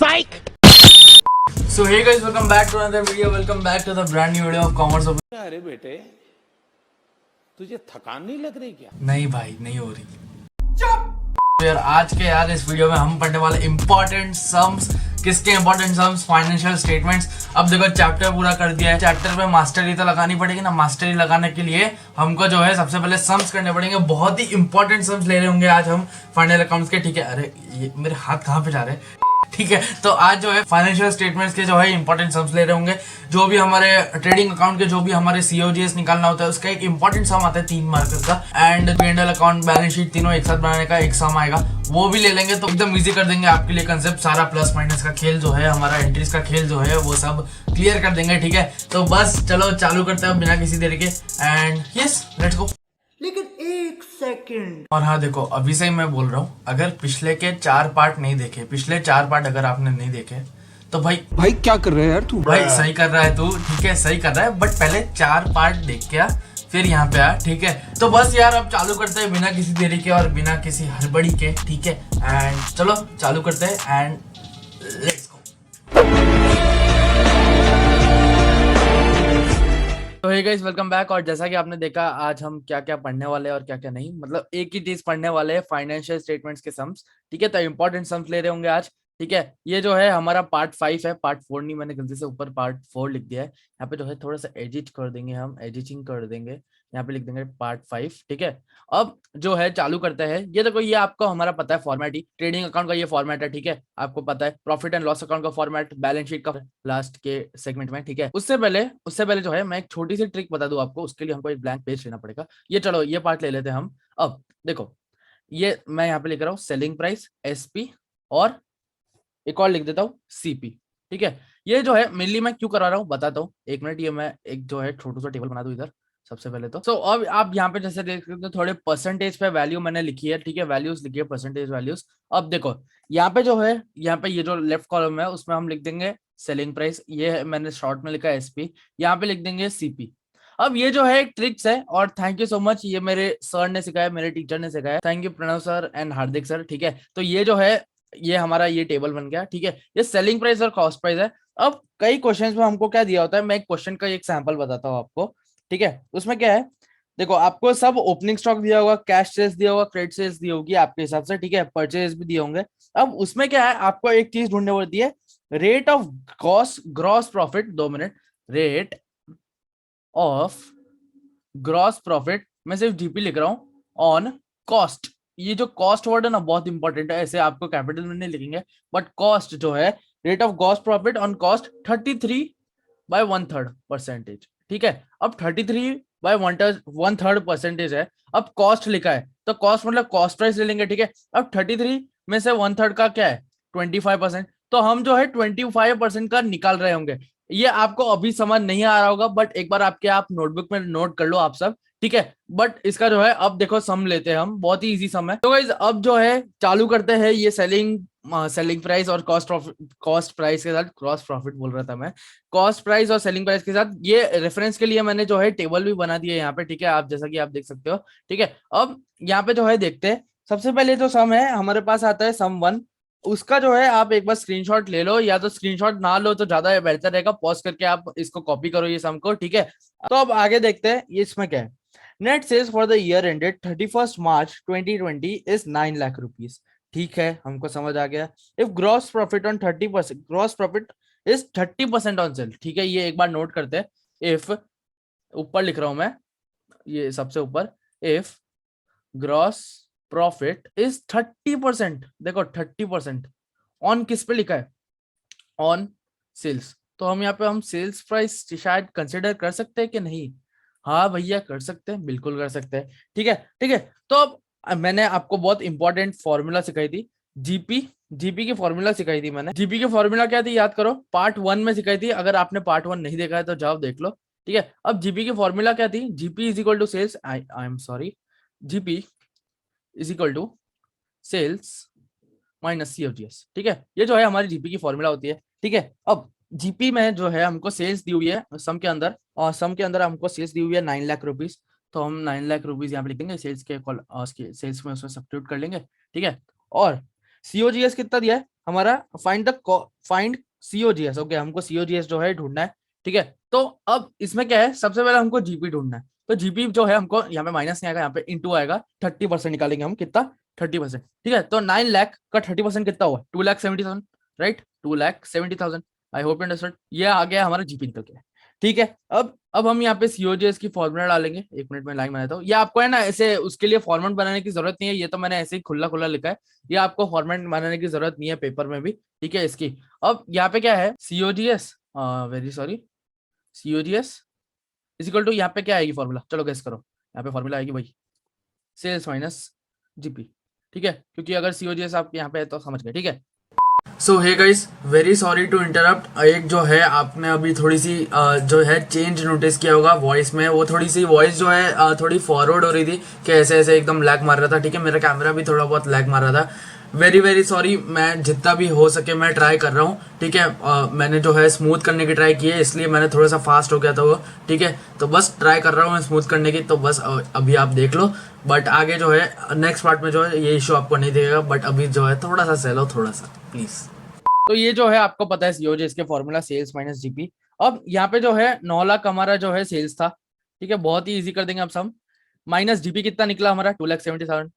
So hey guys, welcome back to another video. Welcome back to the brand new video of Commerce of. अरे बेटे तुझे थकान नहीं लग रही क्या? नहीं भाई, नहीं हो रही। तो यार इस वीडियो में हम पढ़ने वाले इंपॉर्टेंट सम्स। किसके इंपॉर्टेंट सम्स? Financial statements. अब देखो चैप्टर पूरा कर दिया है। चैप्टर में मास्टरी तो लगानी पड़ेगी ना। मास्टरी लगाने के लिए हमको जो है सबसे पहले सम्स करने पड़ेंगे। बहुत ही इंपॉर्टेंट सम्स ले रहे होंगे आज हम फाइनल अकाउंट्स के। ठीक है, अरे ये मेरे हाथ कहाँ पे जा रहे हैं? ठीक है, तो आज जो है फाइनेंशियल स्टेटमेंट्स के जो है इंपॉर्टेंट सम्स ले रहे होंगे। जो भी हमारे ट्रेडिंग अकाउंट के जो भी हमारे सीओजीएस निकालना होता है उसका एक इंपॉर्टेंट सम आता है 3 मार्क्स का। And P&L account, balance sheet तीनों एक साथ बनाने का एक सम आएगा, वो भी ले लेंगे। तो एकदम इजी कर देंगे आपके लिए कंसेप्ट। सारा प्लस माइनस का खेल जो है, हमारा एंट्रीज का खेल जो है वो सब क्लियर कर देंगे। ठीक है, तो बस चलो चालू करते हैं बिना किसी देरी के। And yes, let's go. लेकिन एक सेकंड। और हाँ देखो, अभी से ही मैं बोल रहा हूँ, अगर पिछले के 4 पार्ट नहीं देखे, पिछले 4 पार्ट अगर आपने नहीं देखे तो भाई क्या कर रहे हैं यार तू? भाई सही कर रहा है तू, ठीक है सही कर रहा है, बट पहले 4 पार्ट देख के आ, फिर यहाँ पे आ। ठीक है, तो बस यार अब चालू करते हैं बिना किसी देरी के और बिना किसी हड़बड़ी के। ठीक है, एंड चलो चालू करते हैं एंड लेट्स गो। तो हे गाइस, वेलकम बैक। और जैसा कि आपने देखा आज हम क्या क्या पढ़ने वाले हैं और क्या क्या नहीं, मतलब एक ही चीज पढ़ने वाले हैं, फाइनेंशियल स्टेटमेंट्स के सम्स। ठीक है, तो इंपॉर्टेंट सम्स ले रहे होंगे आज। ठीक है, ये जो है हमारा पार्ट 5 है, पार्ट 4 नहीं, मैंने गलती से ऊपर पार्ट 4 लिख दिया है। यहाँ पे जो है थोड़ा सा एडिट कर देंगे, हम एडिटिंग कर देंगे, यहाँ पे लिख देंगे पार्ट 5। ठीक है, अब जो है चालू करते हैं। ये देखो, ये आपको हमारा पता है फॉर्मेट ही, ट्रेडिंग अकाउंट का ये फॉर्मेट है। ठीक है, आपको पता है प्रॉफिट एंड लॉस अकाउंट का फॉर्मेट, बैलेंस शीट का लास्ट के सेगमेंट में। ठीक है, उससे पहले जो है मैं एक छोटी सी ट्रिक बता दूं आपको। उसके लिए हमको एक ब्लैंक पेज लेना पड़ेगा। ये चलो ये पार्ट ले लेते हैं हम। अब देखो, ये मैं यहाँ पे लिख रहा हूँ सेलिंग प्राइस, एसपी, और एक और लिख देता हूँ सीपी। ठीक है, ये जो है मेनली मैं क्यों करा रहा हूँ बताता हूँ, 1 मिनट। ये मैं एक जो है छोटा सा टेबल बना दूं इधर सबसे पहले तो। सो अब आप यहाँ पे जैसे देख सकते हो, थोड़े परसेंटेज पे वैल्यू मैंने लिखी है। ठीक है, वैल्यूज लिखी है, परसेंटेज वैल्यूज। अब देखो यहाँ पे जो है, यहाँ पे ये जो लेफ्ट कॉलम है उसमें हम लिख देंगे सेलिंग प्राइस, ये है मैंने शॉर्ट में लिखा है एसपी, यहाँ पे लिख देंगे सीपी। अब ये जो है एक ट्रिक्स है, और थैंक यू सो मच, ये मेरे सर ने सिखाया, मेरे टीचर ने सिखाया। Thank you Pranav sir and Hardik sir. ठीक है, तो ये जो है ये हमारा ये टेबल बन गया। ठीक है, ये सेलिंग प्राइस और कॉस्ट प्राइस है। अब कई क्वेश्चंस में हमको क्या दिया होता है, मैं एक क्वेश्चन का एक सैंपल बताता हूँ आपको। ठीक है, उसमें क्या है, देखो आपको सब ओपनिंग स्टॉक दिया होगा, कैश सेल्स दिया होगा, क्रेडिट सेल्स दी होगी आपके हिसाब से। ठीक है, परचेज भी दिए होंगे। अब उसमें क्या है, आपको एक चीज ढूंढने होती है, rate of cost gross profit. 2 minute, rate of gross profit, मैं सिर्फ जीपी लिख रहा हूं, ऑन कॉस्ट। ये जो कॉस्ट वर्ड है ना बहुत इंपॉर्टेंट है, ऐसे आपको कैपिटल में नहीं लिखेंगे, बट कॉस्ट जो है, rate of gross profit on cost 33/1/3%। ठीक है, अब 33/1/3 है। अब कॉस्ट लिखा है तो कॉस्ट मतलब कॉस्ट प्राइस ले लेंगे। ठीक है, अब 33 में से 1/3 का क्या है, 25%, तो हम जो है 25% का निकाल रहे होंगे। ये आपको अभी समझ नहीं आ रहा होगा, बट एक बार आप नोटबुक में नोट कर लो आप सब। ठीक है, बट इसका जो है अब देखो सम लेते हैं हम, बहुत ही इजी सम है। तो गाइस अब जो है चालू करते हैं ये सेलिंग प्राइस और कॉस्ट प्राइस के साथ, क्रॉस प्रॉफिट बोल रहा था मैं, कॉस्ट प्राइस और सेलिंग प्राइस के साथ। ये रेफरेंस के लिए मैंने जो है टेबल भी बना दिया है यहाँ पे। ठीक है, आप जैसा कि आप देख सकते हो। ठीक है, अब यहाँ पे जो है देखते हैं, सबसे पहले जो सम है हमारे पास आता है सम 1। उसका जो है आप एक बार स्क्रीनशॉट ले लो, या तो स्क्रीनशॉट ना लो तो ज्यादा बेहतर रहेगा, पॉज करके आप इसको कॉपी करो ये सम को। ठीक है, तो अब आगे देखते हैं ये इसमें क्या है। Net sales for the year ended 31 March 2020 is 9 lakh rupees. ठीक है, हमको समझ आ गया। If gross profit on 30%, gross profit is 30% on sale. ठीक है, ये एक बार नोट करते हैं। इफ, ऊपर लिख रहा हूं मैं, ये सबसे ऊपर, इफ ग्रॉस प्रॉफिट इज 30%, देखो 30% ऑन किस पे लिखा है, ऑन सेल्स। तो हम यहाँ पे हम सेल्स प्राइस शायद कंसिडर कर सकते हैं कि नहीं? हाँ भैया कर सकते हैं, बिल्कुल कर सकते हैं। ठीक है, ठीक है, तो अब मैंने आपको बहुत इंपॉर्टेंट फॉर्मूला सिखाई थी, जीपी की फॉर्मूला सिखाई थी मैंने। जीपी की फॉर्मूला क्या थी याद करो, पार्ट 1 में सिखाई थी। अगर आपने पार्ट 1 नहीं देखा है तो जाओ देख लो। ठीक है, अब जीपी की फॉर्मूला क्या थी, GP is equal to sales, I am sorry, GP is equal to sales minus COGS. ठीक है, ये जो है हमारी जीपी की फॉर्मूला होती है। ठीक है, अब जीपी में जो है हमको सेल्स दी हुई है सम के अंदर, और सम के अंदर हमको सेल्स दी हुई है 9 लाख रुपीज। तो हम 9 लाख रुपीज यहाँ पे लिख देंगे, सेल्स के सेल्स में उसमें सब्स्टिट्यूट कर लेंगे। ठीक है, और सीओजीएस कितना दिया है, हमारा फाइंड सीओजीएस। ओके, हमको सीओजीएस जो है ढूंढना है, ठीक है। तो अब इसमें क्या है, सबसे पहले हमको जीपी ढूंढना है। तो जीपी जो है हमको यहाँ पे माइनस नहीं आएगा, यहाँ पे इंटू आएगा, 30% निकालेंगे हम, कितना 30%, ठीक है। तो 9 लाख का 30% कितना हुआ, 2,70,000, right, 2,70,000। I hope you understood. ये आ गया हमारा जीपी निकल के, ठीक है। अब हम यहाँ पे सीओजीएस की फॉर्मूला डालेंगे, 1 मिनट में लाइन बनाता हूँ। ये आपको है ना ऐसे उसके लिए फॉर्मेट बनाने की जरूरत नहीं है, ये तो मैंने ऐसे ही खुला खुला लिखा है, ये आपको फॉर्मेट बनाने की जरूरत नहीं है पेपर में भी, ठीक है इसकी। अब यहाँ पे क्या है, COGS, very sorry, COGS is equal to, यहाँ पे क्या आएगी फॉर्मूला, चलो गेस करो। यहाँ पे फॉर्मूला आएगी भाई सेल्स माइनस जीपी, ठीक है, क्योंकि अगर सीओजीएस आप यहाँ पे है तो समझ गए, ठीक है। So hey guys, very sorry to interrupt. एक जो है आपने अभी थोड़ी सी जो है चेंज नोटिस किया होगा वॉइस में, वो थोड़ी सी वॉइस जो है थोड़ी फॉरवर्ड हो रही थी कि ऐसे ऐसे एकदम लैग मार रहा था, ठीक है। मेरा कैमरा भी थोड़ा बहुत लैग मार रहा था, वेरी वेरी सॉरी। मैं जितना भी हो सके मैं ट्राई कर रहा हूँ, ठीक है। मैंने जो है स्मूथ करने की ट्राई की है, इसलिए मैंने थोड़ा सा फास्ट हो गया था वो, ठीक है। तो बस ट्राई कर रहा हूँ मैं स्मूथ करने की, तो बस अभी आप देख लो। बट आगे जो है नेक्स्ट पार्ट में जो है ये इशू आपको नहीं देगा, बट अभी जो है थोड़ा सा सहलो, थोड़ा सा प्लीज। तो ये जो है आपको पता है सीओजे, इसके फॉर्मूला सेल्स माइनस जीपी। अब यहाँ पे जो है 9 लाख हमारा जो है सेल्स था, ठीक है, बहुत ही इजी कर देंगे अब सम। माइनस जीपी कितना निकला हमारा, 2,70,000।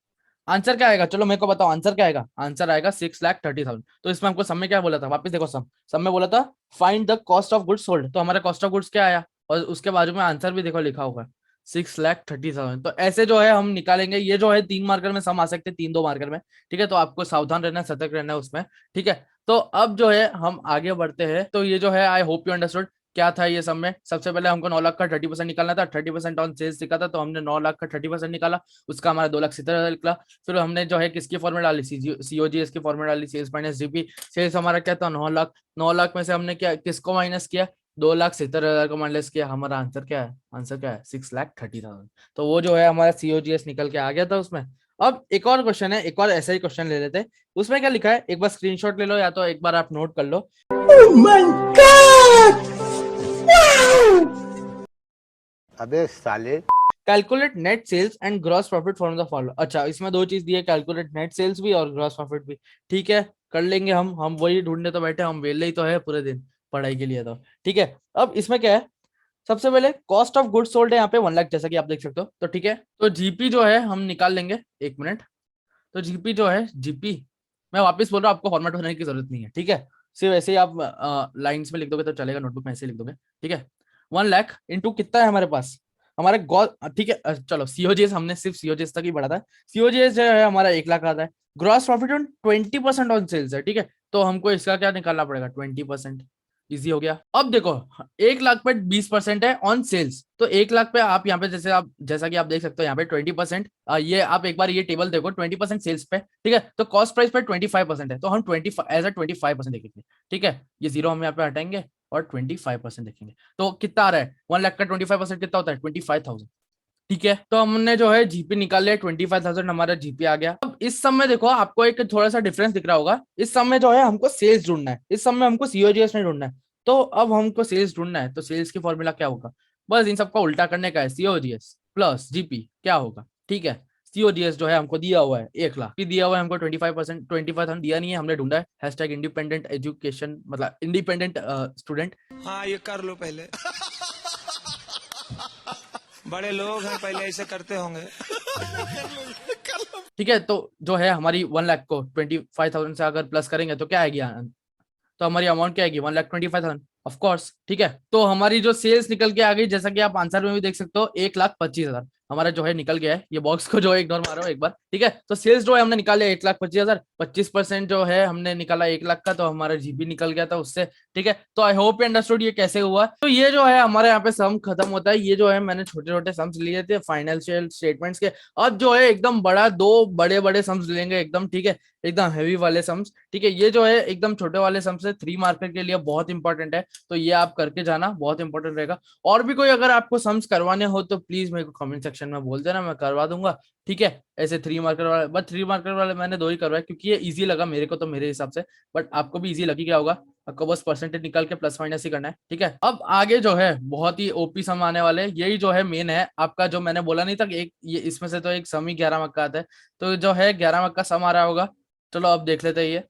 आंसर क्या आएगा, चलो मेरे को बताओ आंसर क्या आएगा। आंसर आएगा 6,30,000। तो इसमें हमको सम में क्या बोला था, वापस देखो सम, सम में बोला था find the cost of goods sold, तो हमारा कॉस्ट ऑफ गुड्स क्या आया, और उसके बाजू में आंसर भी देखो लिखा होगा 6,30,000। तो ऐसे जो है हम निकालेंगे। ये जो है 3 मार्कर में सम आ सकते हैं, 3-2 मार्कर में, ठीक है। तो आपको सावधान रहना है, सतर्क रहना है उसमें, ठीक है। तो अब जो है हम आगे बढ़ते हैं। तो ये जो है आई होप यू अंडरस्टूड क्या था ये सब में। सबसे पहले हमको 9 लाख का 30% निकालना था, 30% ऑन सेल्स दिखा था, तो हमने 9 लाख का 30% निकाला, उसका हमारा 2,70,000 निकला। फिर हमने जो है किसकी फॉर्मेट डाली, सीओजीएस की फॉर्मेट डाली, सेल्स माइनस जीपी। सेल्स हमारा क्या था, 9 लाख। 9 लाख में से हमने क्या किसको माइनस किया, 2,70,000 को माइनस किया। हमारा आंसर क्या है, आंसर क्या है 6,30,000। तो वो जो है हमारा सीओजीएस निकल के आ गया था उसमें। अब एक और क्वेश्चन है, एक और ऐसा ही क्वेश्चन ले लेते हैं। उसमें क्या लिखा है, एक बार स्क्रीनशॉट ले लो या तो एक बार आप नोट कर लो। Oh my god! अबे साले। Calculate net sales and gross profit from the follow. अच्छा, इसमें दो चीज दी है, कैलकुलेट नेट सेल्स भी और ग्रॉस प्रॉफिट भी, ठीक है, कर लेंगे हम वही ढूंढने तो बैठे, हम वेले ही तो है पूरे दिन पढ़ाई के लिए, तो ठीक है। अब इसमें क्या है, सबसे पहले कॉस्ट ऑफ गुड्स सोल्ड है यहाँ पे 1 लाख, जैसा कि आप देख सकते हो, तो ठीक है। तो जीपी जो है हम निकाल लेंगे, 1 मिनट। तो जीपी जो है, जीपी मैं वापस बोल रहा हूँ, आपको फॉर्मेट होने की जरूरत नहीं है, ठीक है। सिर्फ ऐसे ही आप लाइंस में लिख दोगे तो चलेगा, नोटबुक में ऐसे लिख दोगे, ठीक है। 1 लाख इंटू कितना है हमारे पास, हमारे ठीक है। चलो सीओजीएस हमने सिर्फ सीओजीएस तक ही बढ़ा था, सीओजीएस जो है हमारा 1 लाख आता है। Gross profit on 20% on sales है, ठीक है। तो हमको इसका क्या निकालना पड़ेगा, 20%। इजी हो गया। अब देखो 1 लाख पे 20% है ऑन सेल्स, तो 1 लाख पे आप यहाँ पे जैसा कि आप देख सकते हो यहाँ पे 20%, ये आप एक बार ये टेबल देखो, 20% सेल्स पे, ठीक है। तो कॉस्ट प्राइस पे 25% है, तो हम 25% देखेंगे, ठीक है। ये जीरो हम यहाँ पे हटाएंगे और 25% देखेंगे, तो कितना आ रहा है, 1 लाख का 25% कितना होता है, 25,000, ठीक है। तो हमने जो है जीपी निकाल लिया, 25,000 हमारा जीपी आ गया। अब इस सम में देखो आपको एक थोड़ा सा डिफरेंस दिख रहा होगा, इस सम में जो है हमको सेल्स ढूंढना है, इस सम में हमको सीओजीएस नहीं ढूंढना है। तो अब हमको सेल्स ढूंढना है, तो सेल्स की फॉर्मूला क्या होगा, बस इन सबका उल्टा करने का है, सीओजीएस प्लस जीपी क्या होगा, ठीक है। सीओजीएस जो है हमको दिया हुआ है 1 लाख, दिया हुआ है हमको 25%, 25,000 दिया नहीं है, हमने ढूंढा है। हैशटैग इंडिपेंडेंट एजुकेशन, मतलब इंडिपेंडेंट स्टूडेंट। हाँ ये कर लो पहले बड़े लोग हैं पहले ऐसे करते होंगे ठीक है। तो जो है हमारी 1 लाख को 25,000 से अगर प्लस करेंगे तो क्या आएगी, तो हमारी अमाउंट क्या आएगी, 1,25,000 ऑफ कोर्स, ठीक है। तो हमारी जो सेल्स निकल के आ गई, जैसा कि आप आंसर में भी देख सकते हो, 1,25,000 हमारा जो है निकल गया है। ये बॉक्स को जो है इग्नोर मारो एक बार, ठीक है। तो सेल्स जो है हमने निकाले 1,25,000, 25% जो है हमने निकाला 1 लाख का, तो हमारा जीपी निकल गया था उससे, ठीक है। तो आई होप यू अंडरस्टूड ये कैसे हुआ। तो ये जो है हमारे यहाँ पे सम खत्म होता है। ये जो है मैंने छोटे छोटे सम्स लिए थे फाइनेंशियल स्टेटमेंट्स के। अब जो है एकदम बड़ा, 2 बड़े बड़े सम्स लेंगे एकदम, ठीक है, एकदम हैवी वाले सम्स, ठीक है। ये जो है एकदम छोटे वाले सम्स है, 3 मार्कर के लिए बहुत इंपॉर्टेंट है, तो ये आप करके जाना, बहुत इंपॉर्टेंट रहेगा। और भी कोई अगर आपको सम्स करवाने हो तो प्लीज मेरे को कमेंट सेक्शन में बोल देना, मैं करवा दूंगा, ठीक है। ऐसे 3 मार्कर वाले, बट 3 मार्कर वाले मैंने 2 ही करवाए क्योंकि ये इजी लगा मेरे को, तो मेरे हिसाब से, बट आपको भी इजी लगी क्या होगा, आपको बस परसेंटेज निकाल के प्लस माइनस ही करना है, ठीक है। अब आगे जो है बहुत ही ओपी सम आने वाले हैं, यही जो है मेन है आपका, जो मैंने बोला नहीं था कि एक ये इसमें से तो एक सम ही 11 मार्क का आता है, तो जो है 11 मार्क का सम आ रहा होगा। चलो अब देख लेते हैं ये।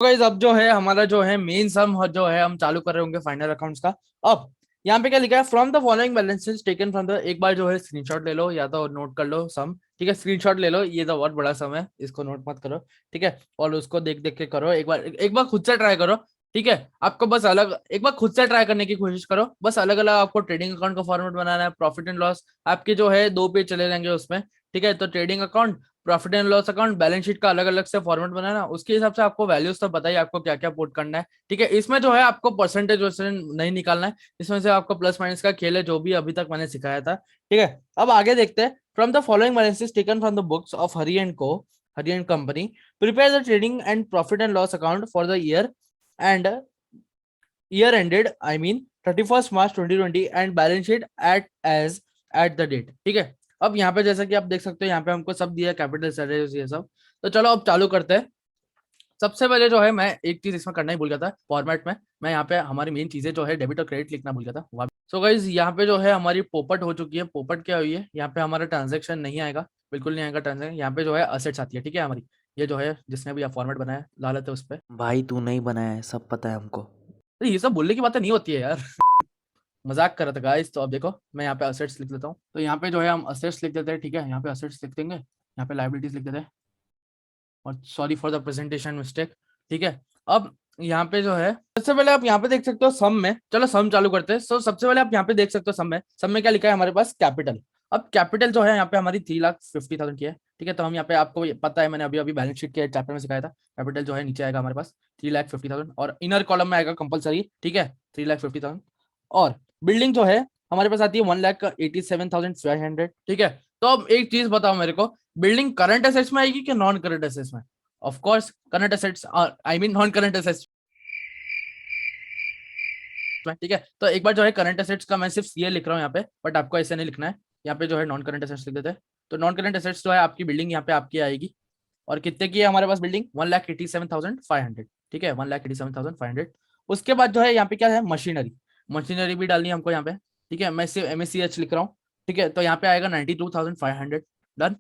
गाइस अब जो है हमारा जो है मेन सम जो है हम चालू कर रहे होंगे फाइनल अकाउंट्स का। अब यहाँ पे क्या लिखा है, from the following balances taken from the, एक बार जो है स्क्रीनशॉट ले लो या तो नोट कर लो सम, ठीक है, स्क्रीनशॉट ले लो, ये तो बहुत बड़ा सम है, इसको नोट मत करो, ठीक है, और उसको देख देख के करो, एक बार खुद से ट्राई करो, ठीक है, आपको बस अलग एक बार खुद से ट्राई करने की कोशिश करो, बस अलग अलग आपको ट्रेडिंग अकाउंट का फॉर्मेट बनाना है, प्रॉफिट एंड लॉस आपके जो है 2 पेज चले जाएंगे उसमें, ठीक है, तो trading account, profit and loss account, balance sheet का अलग अलग से फॉर्मेट बनाना, उसके हिसाब से आपको वैल्यूज तो बताइए आपको क्या क्या पुट करना है, ठीक है, इसमें जो है आपको परसेंटेज नहीं निकालना है, इसमें से आपको प्लस माइनस का खेल है जो भी अभी तक मैंने सिखाया था, ठीक है। अब आगे देखते हैं, from the following balances taken from the books of Hari and co, Hari and company, prepare the trading and profit and loss account for the end year ended, I mean 31st March 2020 and balance sheet at the date, ठीक है। अब यहाँ पे जैसा कि आप देख सकते हो यहाँ पे हमको सब दिया, कैपिटल सैलरीज ये सब, तो चलो अब चालू करते हैं। सबसे पहले जो है मैं एक चीज इसमें करना ही भूल गया था फॉर्मेट में, मैं यहाँ पे हमारी मेन चीजें जो है डेबिट और क्रेडिट लिखना भूल गया था। सो गाइज यहाँ पे जो है हमारी पोपट हो चुकी है। पोपट क्या हुई है, यहाँ पे हमारा ट्रांजेक्शन नहीं आएगा, बिल्कुल नहीं आएगा ट्रांजेक्शन, यहाँ पे जो है असेट्स आती है, ठीक है, हमारी ये जो है जिसने भी फॉर्मेट बनाया ला लेते उस पर। भाई तू नहीं बनाया है, सब पता है हमको। ये सब बोलने की बातें नहीं होती है यार। मजाक कर रहा था गाइस। तो अब देखो मैं यहाँ पे असेट्स लिख लेता हूँ, तो यहाँ पे जो है हम असेट्स लिख देते हैं, ठीक है, यहाँ पे असेट्स लिख देंगे, यहाँ पे लाइबिलिटीज लिख देते हैं, और sorry for the presentation mistake, ठीक है। अब यहाँ पे जो है सबसे पहले आप यहाँ पे देख सकते हो सम में, चलो सम चालू करते हैं। सो सबसे पहले आप यहाँ पे देख सकते हो सम में क्या लिखा है हमारे पास, कैपिटल। अब कैपिटल जो है यहाँ पे हमारी 3,50,000 की है, ठीक है, तो हम यहाँ पे, आपको पता है मैंने अभी अभी बैलेंस शीट के चैप्टर में सिखाया था, कैपिटल जो है नीचे आएगा हमारे पास 3,50,000 और इनर कॉलम में आएगा कंपलसरी, ठीक है, 3,50,000। और बिल्डिंग जो है हमारे पास आती है 1,87,500, ठीक है। तो अब एक चीज बताओ मेरे को, बिल्डिंग करंट एसेट्स में आएगी कि नॉन करंट एसेट्स में? Of course current assets, I mean non current assets, ठीक है। तो एक बार जो है करंट एसेट्स का मैं सिर्फ ये लिख रहा हूँ यहाँ पे, बट आपको ऐसे नहीं लिखना है, यहाँ पे जो है नॉन करंट एसेट्स लिख देते हैं। तो नॉन करंट एसेट्स जो है आपकी बिल्डिंग यहाँ पे आपकी आएगी, और कितने की है हमारे पास बिल्डिंग, 1,87,500, ठीक है, 1,87,500। उसके बाद जो है यहाँ पे क्या है, मशीनरी भी डालनी है हमको यहाँ पे, ठीक है, मैं सिर्फ MACH लिख रहा हूँ, ठीक है, तो यहाँ पे आएगा 92,500, डन।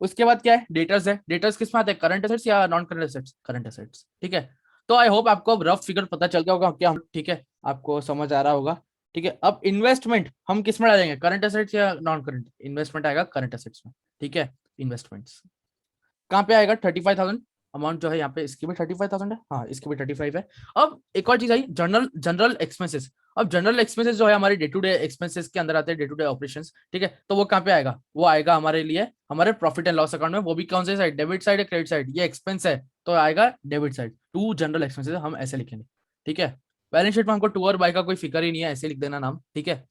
उसके बाद क्या है, डेटर्स है, डेटर्स किस में आते हैं, करंट एसेट्स या non current assets, current assets, ठीक है। तो आई होप आपको अब रफ फिगर पता चल गया होगा क्या, ठीक है, आपको समझ आ रहा होगा, ठीक है। अब इन्वेस्टमेंट हम किस में डालेंगे, करंट एसेट्स या नॉन करंट? इन्वेस्टमेंट आएगा करंट एसेट्स में, ठीक है, इन्वेस्टमेंट्स कहाँ पे आएगा, 35,000 अमाउंट जो है यहाँ पे, इसकी भी 35,000 है, हाँ इसकी भी 35 है। अब एक और चीज आई, जनरल एक्सपेंसेस। अब जनरल एक्सपेंसेस जो है हमारे डे टू डे एक्सपेंसेस के अंदर आते हैं, डे टू डे ऑपरेशंस, ठीक है, तो वो कहाँ पे आएगा, वो आएगा हमारे लिए हमारे प्रॉफिट एंड लॉस अकाउंट में, वो भी कौन से साइड, डेबिट साइड या क्रेडिट साइड, ये एक्सपेंस है तो आएगा debit side, to general expenses हम ऐसे लिखेंगे, ठीक है। बैलेंस शीट में हमको टू और बाय का कोई फिकर ही नहीं है, ऐसे लिख देना नाम, ठीक है।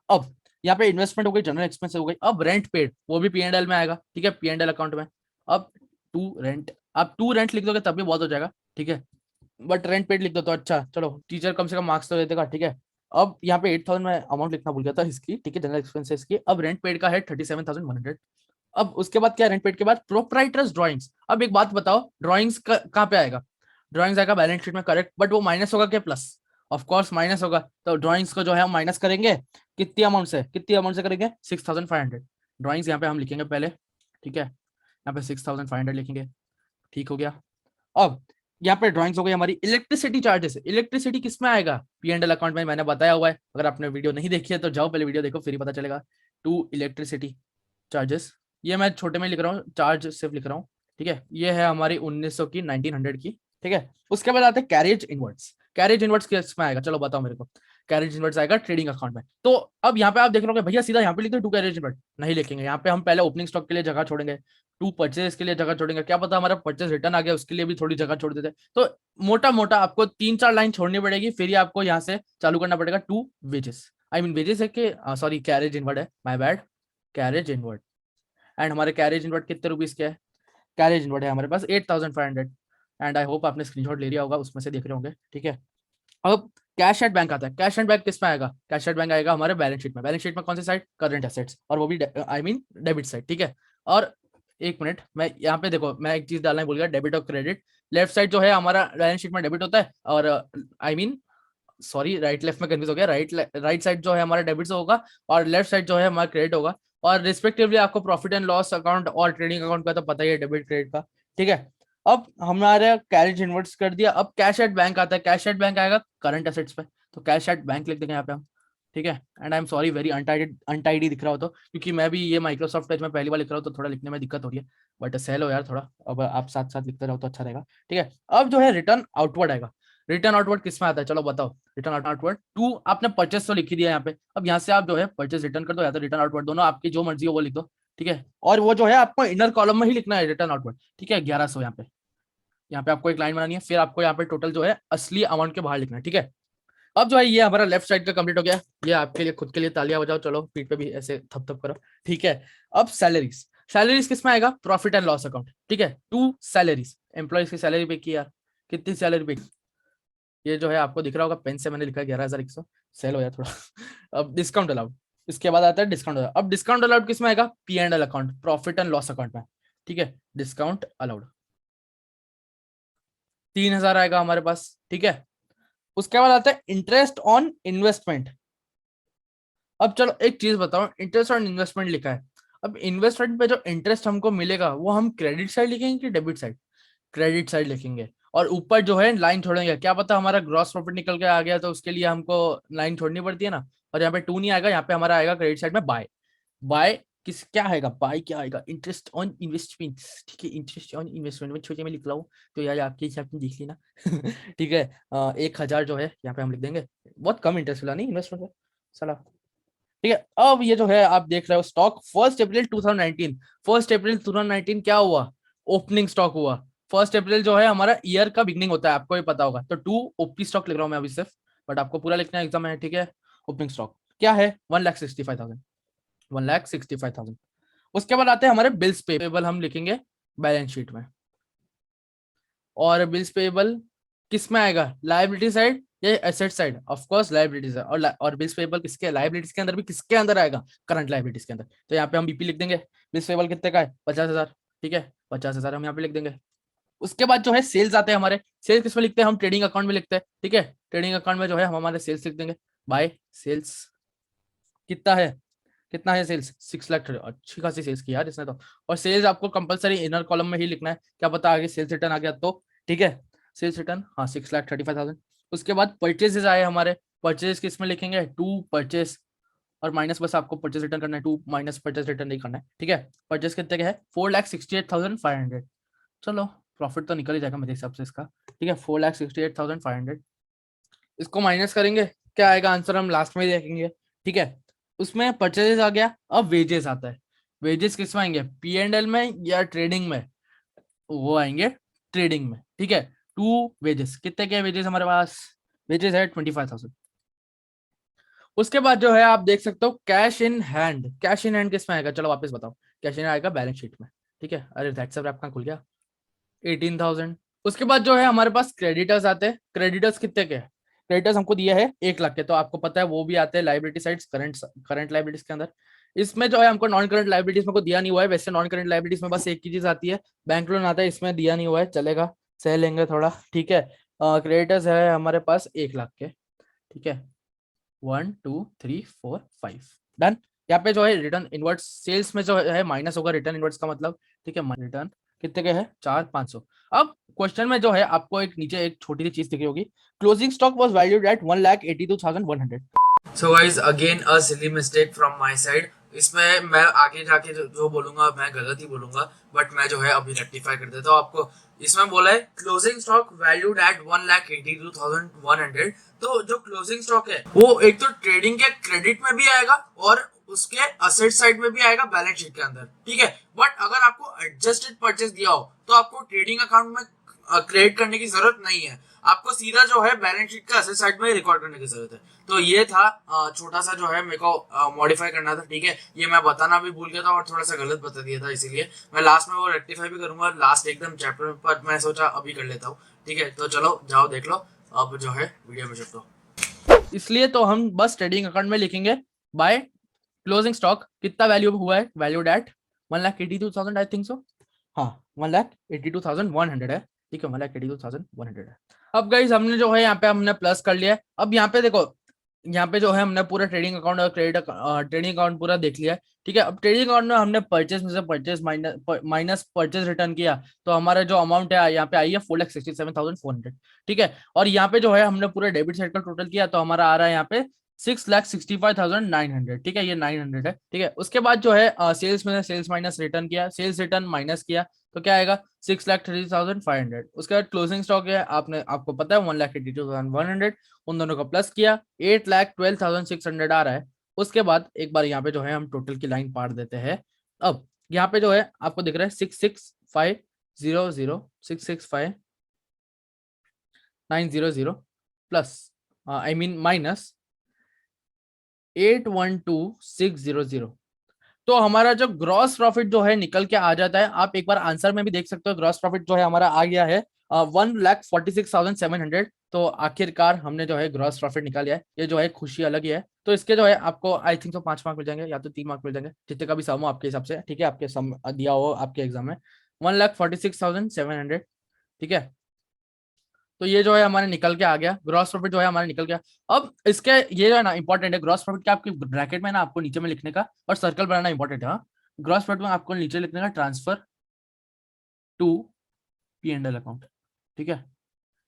अब यहाँ पे इन्वेस्टमेंट हो गई, जनरल एक्सपेंस हो गई। अब रेंट पेड, वो भी P&L में आएगा, ठीक है, P&L अकाउंट में। अब टू रेंट, आप टू रेंट लिख दोगे तब भी बहुत हो जाएगा, ठीक है, बट रेंट पेड लिख दो तो अच्छा, चलो टीचर कम से कम मार्क्स तो दे देगा, ठीक है। अब यहाँ पे 8,000 में अमाउंट लिखना भूल गया था इसकी, ठीक है, जनरल एक्सपेंसेस की। अब रेंट पेड का है 37,100। अब उसके बाद क्या, रेंट पेड के बाद प्रोप्राइटर्स ड्राइंग्स। अब एक बात बताओ, ड्राइंग्स कहाँ पे आएगा, ड्राइंग्स आएगा बैलेंस शीट में, करेक्ट, बट वो माइनस होगा क्या प्लस? ऑफ कोर्स माइनस होगा, तो ड्राइंग्स को जो है हम माइनस करेंगे, कितनी अमाउंट से करेंगे, 6,500। ड्राइंग्स यहाँ पे हम लिखेंगे पहले, ठीक है, यहाँ पे 6,500 लिखेंगे, ठीक हो गया। अब यहाँ पे ड्राइंग्स हो गई हमारी। इलेक्ट्रिसिटी चार्जेस, इलेक्ट्रिसिटी किस में आएगा, P&L अकाउंट में मैंने बताया हुआ है, अगर आपने वीडियो नहीं देखी है तो जाओ पहले वीडियो देखो, फिर ही पता चलेगा। टू इलेक्ट्रिसिटी चार्जेस, ये मैं छोटे में लिख रहा हूँ, चार्ज सिर्फ लिख रहा हूँ, ठीक है, ये है हमारी 1900 की, 1900 की, ठीक है। उसके बाद आते हैं कैरेज इनवर्ट्स। कैरेज इनवर्ट्स किस में आएगा, चलो बताओ मेरे को, कैरेज इनवर्ट्स आएगा ट्रेडिंग अकाउंट में। तो अब यहाँ पे आप देख रहे हो भैया सीधा यहाँ पे लिख दो टू कैरेज इनवर्ट, नहीं लिखेंगे, यहाँ पे हम पहले ओपनिंग स्टॉक के लिए जगह छोड़ेंगे, टू परचेज के लिए जगह छोड़ेंगे, क्या पता हमारा परचेज रिटर्न आ गया उसके लिए भी थोड़ी जगह छोड़ देते, तो मोटा मोटा आपको 3-4 लाइन छोड़नी पड़ेगी, फिर ही आपको यहाँ से चालू करना पड़ेगा to wages, I mean wages है कि सॉरी कैरेज इनवर्ट है, my bad, carriage inward. And हमारे कैरेज इनवर्ट कितने रुपीज के है, कैरेज इनवर्ट है हमारे पास 8,500, एंड आई होप आपने स्क्रीनशॉट ले लिया होगा, उसमें से देख रहे होंगे, ठीक है। अब कैश एट बैंक आता है, कैश एट बैंक किस में आएगा, कैश एट बैंक आएगा हमारे बैलेंस शीट में, बैलेंस शीट में कौन सी साइड, करंट एसेट्स, और वो भी आई मीन डेबिट साइड, ठीक है। और एक मिनट, मैं यहाँ पे देखो मैं एक चीज डालना भूल गया, डेबिट और क्रेडिट। लेफ्ट साइड जो है हमारा बैलेंस शीट में डेबिट होता है, और I mean sorry right left में कंफ्यूज हो गया, राइट साइड जो है हमारा डेबिट से होगा, और लेफ्ट साइड जो है हमारा क्रेडिट होगा, और रिस्पेक्टिवली आपको प्रॉफिट एंड लॉस अकाउंट और ट्रेडिंग अकाउंट का तो पता ही है डेबिट क्रेडिट का, ठीक है। अब हमारे कैश इन्वर्ट्स कर दिया, अब कैश एट बैंक आता है, कैश एट बैंक आएगा करंट एसेट्स पे, तो कैश एट बैंक लिख देंगे यहाँ पे हम, ठीक है। And I am sorry very untidy दिख रहा हो तो, क्योंकि मैं भी ये माइक्रोसॉफ्ट एज में पहली बार लिख रहा हूँ तो थोड़ा लिखने में दिक्कत हो रही है, बट सहल हो यार थोड़ा, अब आप साथ साथ लिखते रहो तो अच्छा रहेगा, ठीक है। अब जो है रिटर्न आउटवर्ड आएगा, रिटर्न आउटवर्ड किस में आता है चलो बताओ, रिटर्न आउटवर्ड टू, आपने परचेस तो लिख ही दिया यहाँ पे, अब यहाँ से आप जो है परचेस रिटर्न कर दो या तो रिटर्न आउटवर्ड, दोनों आपकी जो मर्जी हो वो लिख दो, ठीक है। और वो जो है आपको इनर कॉलम में ही लिखना है रिटर्न आउटवर्ड, ठीक है। 1100 यहाँ पे आपको एक लाइन बनानी है, फिर आपको यहाँ पे टोटल जो है असली अमाउंट के बाहर लिखना है, ठीक है। अब जो है ये हमारा लेफ्ट साइड का कंप्लीट हो गया, ये आपके लिए खुद के लिए तालियां बजाओ, चलो पीठ पे भी ऐसे थप थप करो, ठीक है। अब सैलरीज, सैलरीज किस में आएगा, प्रॉफिट एंड लॉस अकाउंट, ठीक है। टू सैलरीज, एम्प्लॉयज की सैलरी पे की यार, कितनी सैलरी पे, ये जो है आपको दिख रहा होगा पेन से मैंने लिखा है 11,100, सेल हो गया थोड़ा अब डिस्काउंट अलाउड, इसके बाद आता है डिस्काउंट अलाउड, अब डिस्काउंट अलाउड किस में आएगा, P and L account, profit and loss account में, ठीक है। डिस्काउंट अलाउड 3,000 आएगा हमारे पास, ठीक है। उसके बाद आता है इंटरेस्ट ऑन इन्वेस्टमेंट। अब चलो एक चीज बताओ, इंटरेस्ट ऑन इन्वेस्टमेंट लिखा है, अब इन्वेस्टमेंट पे जो इंटरेस्ट हमको मिलेगा वो हम क्रेडिट साइड लिखेंगे कि डेबिट साइड, क्रेडिट साइड लिखेंगे, और ऊपर जो है लाइन छोड़ेंगे, क्या पता हमारा ग्रॉस प्रॉफिट निकल के आ गया तो उसके लिए हमको लाइन छोड़नी पड़ती है ना, और यहाँ पे टू नहीं आएगा, यहाँ पे हमारा आएगा क्रेडिट साइड में बाय, बाय किस क्या आएगा, बाय क्या आएगा, इंटरेस्ट ऑन इन्वेस्टमेंट, ठीक है। इंटरेस्ट ऑन इन्वेस्टमेंट में छोटे में लिख रहा हूँ तो यार आपके हिसाब से देख लेना ठीक है। 1,000 जो है यहाँ पे हम लिख देंगे, बहुत कम इंटरेस्ट मिला नहीं इन्वेस्टमेंट में साला, ठीक है। अब ये जो है आप देख रहे हो स्टॉक 1 अप्रैल 2019, 1 अप्रैल 2019 क्या हुआ, ओपनिंग स्टॉक हुआ। 1 अप्रैल जो है हमारा ईयर का बिगनिंग होता है, आपको ये पता होगा, तो टू ओपी स्टॉक लिख रहा हूँ मैं अभी सिर्फ, बट आपको पूरा लिखना है एग्जाम में, ठीक है। ओपनिंग स्टॉक क्या है, 1,65,000, 1,65,000। उसके बाद आते हैं हमारे बिल्स पेबल, हम लिखेंगे बैलेंस शीट में, और बिल्स पेबल किस में आएगा, लायबिलिटी साइड या asset side, of course liabilities है, और बिल्स पेबल किसके, लायबिलिटीज के अंदर भी किसके अंदर आएगा, करंट लायबिलिटीज के अंदर, तो यहाँ पे हम बीपी लिख देंगे। बिल्स पेबल कितने का है, 50,000, ठीक है, 50,000 हम यहाँ पे लिख देंगे। उसके बाद जो है सेल्स आते हैं हमारे, सेल्स किसमें लिखते हैं, हम ट्रेडिंग अकाउंट में लिखते हैं, ठीक है। ट्रेडिंग अकाउंट में जो है हम हमारे सेल्स लिख देंगे, बाय सेल्स कितना है, कितना है सेल्स, 6 लाख, अच्छी खासी सेल्स की यार इसने तो, और सेल्स आपको कंपलसरी इनर कॉलम में ही लिखना है, क्या पता आगे सेल्स रिटर्न आ गया तो, ठीक है। सेल्स रिटर्न हाँ 6,35,000। उसके बाद परचेजेस आए हमारे, परचेज किस में लिखेंगे, टू परचेज, और माइनस बस आपको परचेज रिटर्न करना है, टू माइनस परचेज रिटर्न नहीं करना है, ठीक है। परचेज कितने का है, 4,68,500, चलो प्रॉफिट तो निकल ही जाएगा मेरे हिसाब से इसका, ठीक है। 4,68,500, इसको माइनस करेंगे, क्या आएगा आंसर हम लास्ट में देखेंगे, ठीक है। उसमें परचेजेस आ गया, अब वेजेस आता है, वेजेस किस में आएंगे, पी एंड एल में या ट्रेडिंग में, वो आएंगे ट्रेडिंग में, ठीक है। टू वेजेस कितने के वेजेस हमारे पास, वेजेस है 25,000। उसके बाद जो है आप देख सकते हो cash in hand, cash in hand किस में आएगा, चलो वापस बताओ, कैश इन आएगा बैलेंस शीट में, ठीक है। अरे दैट्स अ रैप कहाँ खुल गया, 18,000। उसके बाद जो है हमारे पास क्रेडिटर्स आते हैं, क्रेडिटर्स कितने के, क्रेडिटर्स हमको दिया है 1 लाख के, तो आपको पता है वो भी आते हैं लाइबिलिटी साइड्स, करंट लाइबिलिटीज के अंदर। इसमें जो है हमको नॉन करंट लाइबिलिटीज में को दिया नहीं हुआ है, वैसे नॉन करंट लाइबिलिटीज में बस एक ही चीज आती है, बैंक लोन आता है, इसमें दिया नहीं हुआ है, चलेगा सह लेंगे थोड़ा, ठीक है। क्रेडिटर्स है हमारे पास 1 लाख के, ठीक है। 1 2 3 4 5 डन। यहाँ पे जो है रिटर्न इनवर्ट्स सेल्स में जो है माइनस होगा रिटर्न इनवर्ट्स का मतलब, ठीक है। रिटर्न कितने के है, 4,500। अब क्वेश्चन में जो है आपको एक नीचे एक छोटी सी चीज दिख रही होगी, closing stock was valued at 1,82,100। So guys again a silly mistake from my side, इसमें मैं आगे जाके जो बोलूंगा मैं गलत ही बोलूंगा, बट मैं जो है अभी रेक्टिफाई कर देता हूँ आपको। इसमें बोला है क्लोजिंग स्टॉक वैल्यूड एट 1,82,100, तो जो क्लोजिंग स्टॉक है वो एक तो ट्रेडिंग के क्रेडिट में भी आएगा और उसके असेट साइड में भी आएगा बैलेंस शीट के अंदर, ठीक है। बट अगर आपको एडजस्टेड परचेज दिया हो तो आपको ट्रेडिंग अकाउंट में क्रिएट करने की जरूरत नहीं है, आपको सीधा जो है बैलेंस शीट का असेट साइड में रिकॉर्ड करने की जरूरत है। तो ये था छोटा सा जो है मेरे को मॉडिफाई करना था, ठीक है। ये मैं बताना भी भूल गया था और थोड़ा सा गलत बता दिया था, इसीलिए मैं लास्ट में वो रेक्टिफाई भी करूंगा लास्ट एकदम चैप्टर पर, मैं सोचा अभी कर लेता हूँ, ठीक है। तो चलो जाओ देख लो, अब जो है वीडियो में चलता हूँ। इसलिए तो हम बस ट्रेडिंग अकाउंट में लिखेंगे बाय क्लोजिंग स्टॉक कितना वैल्यू हुआ है, valued at 1,82,000 I think so, हाँ 1,82,100 है, ठीक है। 1,82,100 है। अब गाइस हमने जो है यहाँ पे हमने प्लस कर लिया है। अब यहाँ पे देखो यहाँ पे जो है हमने पूरा ट्रेडिंग अकाउंट और ट्रेडिंग अकाउंट पूरा देख लिया है, ठीक है। अब ट्रेडिंग अकाउंट में हमने परचेस में से परचेस माइनस परचेस रिटर्न किया, तो हमारा जो अमाउंट है यहाँ पे आई है 4,67,400, ठीक है। और यहाँ पे जो है हमने पूरा डेबिट साइड का टोटल किया, तो हमारा आ रहा है यहाँ पे 6,65,900, ठीक है, ये 900 है, ठीक है। उसके बाद जो है सेल्स में सेल्स माइनस रिटर्न किया, सेल्स रिटर्न माइनस किया, तो क्या आएगा 6,30,500। उसके बाद क्लोजिंग स्टॉक है, आपको पता है 1,82,100, उन दोनों का प्लस किया, 8,12,600 आ रहा है। उसके बाद एक बार यहाँ पे जो है हम टोटल की लाइन पार देते हैं। अब यहाँ पे जो है आपको दिख रहा है 66500, 665,900 प्लस आई मीन माइनस 812,600। तो हमारा जो ग्रॉस प्रॉफिट जो है निकल के आ जाता है। आप एक बार आंसर में भी देख सकते हो, ग्रॉस प्रॉफिट जो है हमारा आ गया है 1,46,700। तो आखिरकार हमने जो है ग्रॉस प्रॉफिट निकाल है, ये जो है खुशी अलग ही है। तो इसके जो है आपको आई थिंक तो 5 मार्क मिल जाएंगे या तो 3 मार्क मिल जाएंगे, जितने का भी सम हो आपके हिसाब से, ठीक है, आपके सम दिया हो आपके एग्जाम में 1,46,700, ठीक है। तो ये जो है हमारे निकल के आ गया, ग्रॉस प्रॉफिट जो है हमारे निकल गया। अब इसके ये जो है ना इंपॉर्टेंट है, ग्रॉस प्रॉफिट क्या आपकी ब्रैकेट में ना आपको नीचे में लिखने का और सर्कल बनाना इंपॉर्टेंट है। ग्रॉस प्रॉफिट में आपको नीचे लिखने का ट्रांसफर टू P&L अकाउंट, ठीक है,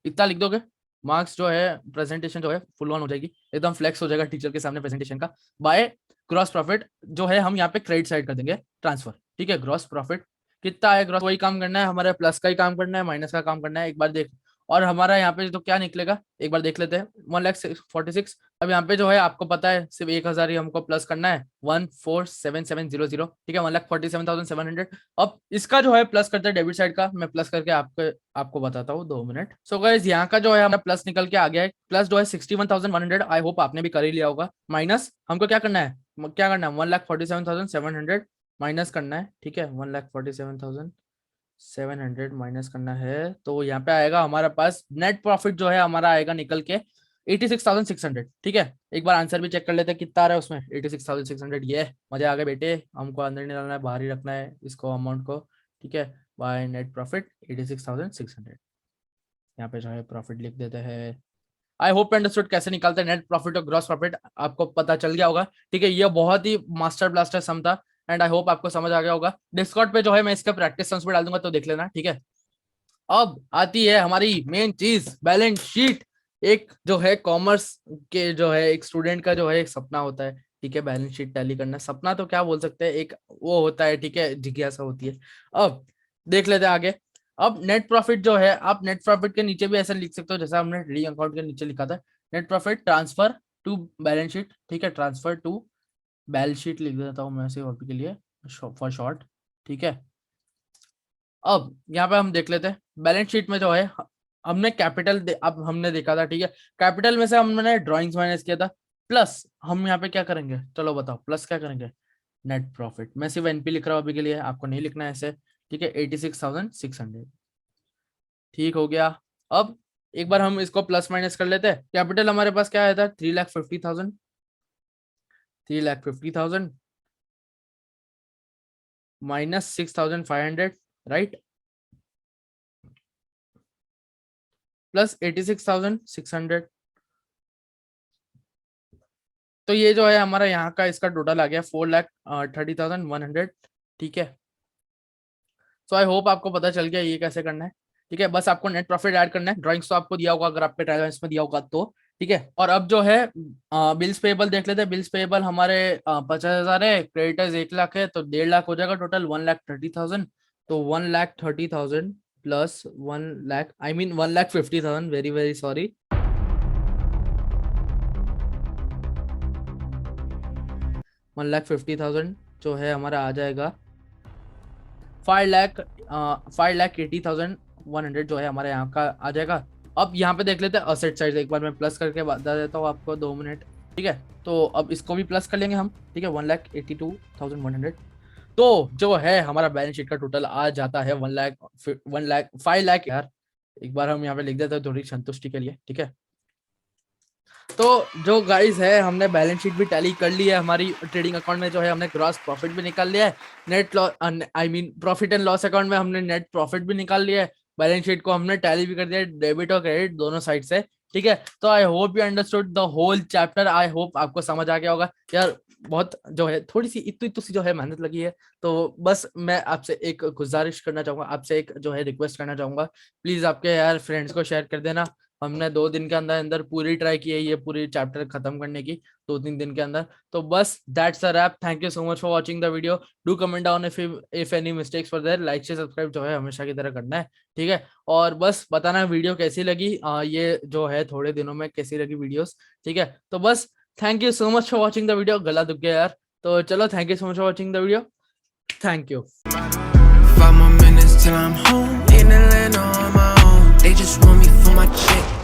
इतना लिख दोगे, मार्क्स जो है प्रेजेंटेशन जो है फुल ऑन हो जाएगी, एकदम फ्लेक्स हो जाएगा टीचर के सामने प्रेजेंटेशन का। बाय ग्रॉस प्रॉफिट जो है हम यहाँ पे क्रेडिट साइड कर देंगे ट्रांसफर, ठीक है। ग्रॉस प्रॉफिट कितना है, ग्रॉस वही काम करना है हमारे, प्लस का ही काम करना है, माइनस का काम करना है, एक बार देख। और हमारा यहाँ पे तो क्या निकलेगा एक बार देख लेते हैं, 1,46,000। अब यहाँ पे जो है आपको पता है सिर्फ 1,000 ही हमको प्लस करना है, 1,47,700, ठीक है, 1,47,700। अब इसका जो है प्लस करते हैं डेबिट साइड का, मैं प्लस करके आपको बताता हूँ 2 मिनट। सो गाइस यहाँ का जो है हमारा प्लस निकल के आ गया है, प्लस जो है 61,100, आई होप आपने भी कर ही लिया होगा। माइनस हमको क्या करना है 1,47,700 माइनस करना है, ठीक है, 1,47,700 माइनस करना है। तो यहाँ पे आएगा हमारा पास नेट प्रॉफिट जो है हमारा आएगा निकल के 86,600, ठीक है। एक बार आंसर भी चेक कर लेते हैं कितना आ रहा है उसमें, 86,600। ये मजे आ गए बेटे, हमको अंदर नहीं डालना है, बाहर ही रखना है इसको अमाउंट को, ठीक है। बाय नेट प्रॉफिट 86,600, यहाँ पे जो है प्रॉफिट लिख देते हैं। आई होप अंडरस्टूड कैसे निकालते हैं नेट प्रॉफिट और ग्रॉस प्रॉफिट, आपको पता चल गया होगा, ठीक है। ये बहुत ही मास्टर ब्लास्टर सम था एंड आई होप आपको समझ आ गया होगा। डिस्कॉर्ड पे जो है मैं इसका प्रैक्टिस सम्स भी डाल दूंगा, तो देख लेना, ठीक है। अब आती है हमारी मेन चीज, बैलेंस शीट। एक जो है कॉमर्स के जो है एक स्टूडेंट का जो है एक सपना होता है, ठीक है, बैलेंस शीट टैली करना। सपना तो क्या बोल सकते हैं, एक वो होता है, ठीक है, जिज्ञासा होती है। अब देख लेते हैं आगे। अब नेट प्रॉफिट जो है, आप नेट प्रॉफिट के नीचे भी ऐसा लिख सकते हो जैसा हमने ट्रेडिंग अकाउंट के नीचे लिखा था, net profit transfer to balance sheet, ठीक है, ट्रांसफर टू बैलेंस शीट लिख देता हूँ मैं सिर्फ अभी के लिए फॉर शॉर्ट, ठीक है। अब यहाँ पे हम देख लेते हैं बैलेंस शीट में जो है हमने अब हमने देखा था, ठीक है, कैपिटल में से हमने ड्राइंग्स माइनस किया था, प्लस हम यहाँ पे क्या करेंगे, चलो बताओ, प्लस क्या करेंगे, नेट प्रॉफिट। मैं सिर्फ एनपी लिख रहा हूँ अभी के लिए, आपको नहीं लिखना है ऐसे, ठीक है, 86,600, ठीक हो गया। अब एक बार हम इसको प्लस माइनस कर लेते हैं। कैपिटल हमारे पास क्या आया था 3,50,000, 3,50,000 माइनस 6,500, राइट, प्लस 86,600। तो ये जो है हमारा यहाँ का इसका टोटल आ गया 4,30,100, ठीक है। सो आई होप आपको पता चल गया ये कैसे करना है, ठीक है। बस आपको नेट प्रॉफिट ऐड करना है, ड्राइंग्स तो आपको दिया होगा अगर आपके ट्रायल में दिया होगा तो, ठीक है। और अब जो है बिल्स पेबल देख लेते हैं। बिल्स पेबल हमारे 50,000 है, क्रेडिटर्स 1,00,000 है, तो 1.5 लाख हो जाएगा टोटल, 1,30,000। तो 1,30,000 plus 1,00,000 I mean 1,50,000, very very sorry, 1,50,000 जो है हमारा आ जाएगा 5,80,100 जो है हमारे यहाँ का आ जाएगा। अब यहाँ पे देख लेते हैं असेट साइड, एक बार मैं प्लस करके बता देता हूँ आपको 2 मिनट, ठीक है। तो अब इसको भी प्लस कर लेंगे हम, ठीक है, 1,82,100। तो जो है हमारा बैलेंस शीट का टोटल आ जाता है 5 लाख यार, एक बार हम यहाँ पे लिख देते हैं थोड़ी संतुष्टि के लिए, ठीक है। तो जो गाइस है हमने बैलेंस शीट भी टैली कर ली है, हमारी ट्रेडिंग अकाउंट में जो है हमने ग्रॉस प्रॉफिट भी निकाल लिया है, net loss I mean profit and loss account में हमने नेट प्रॉफिट भी निकाल लिया है, बैलेंस शीट को हमने टैली भी कर दिया, डेबिट और क्रेडिट दोनों साइड से, ठीक है। तो I hope you understood the whole chapter, I hope आपको समझ आ गया होगा यार। बहुत जो है थोड़ी सी इतनी सी जो है मेहनत लगी है, तो बस मैं आपसे एक गुजारिश करना चाहूंगा, आपसे एक जो है रिक्वेस्ट करना चाहूंगा, प्लीज आपके यार फ्रेंड्स को शेयर कर देना। हमने 2 दिन के अंदर अंदर पूरी ट्राई की है ये पूरी चैप्टर खत्म करने की, 2-3 दिन के अंदर। तो बस that's a wrap. Thank you so much for watching the video. Do comment down if any mistakes for there, like से सब्सक्राइब जो है हमेशा की तरह करना है, ठीक है। और बस बताना वीडियो कैसी लगी, ये जो है थोड़े दिनों में कैसी लगी वीडियोस, ठीक है। तो बस thank you so much for watching the video. गला दुख गया यार, तो चलो thank you so much for watching the video, thank you. 5 more minutes till I'm home in Atlanta on my own. They just want me for my check.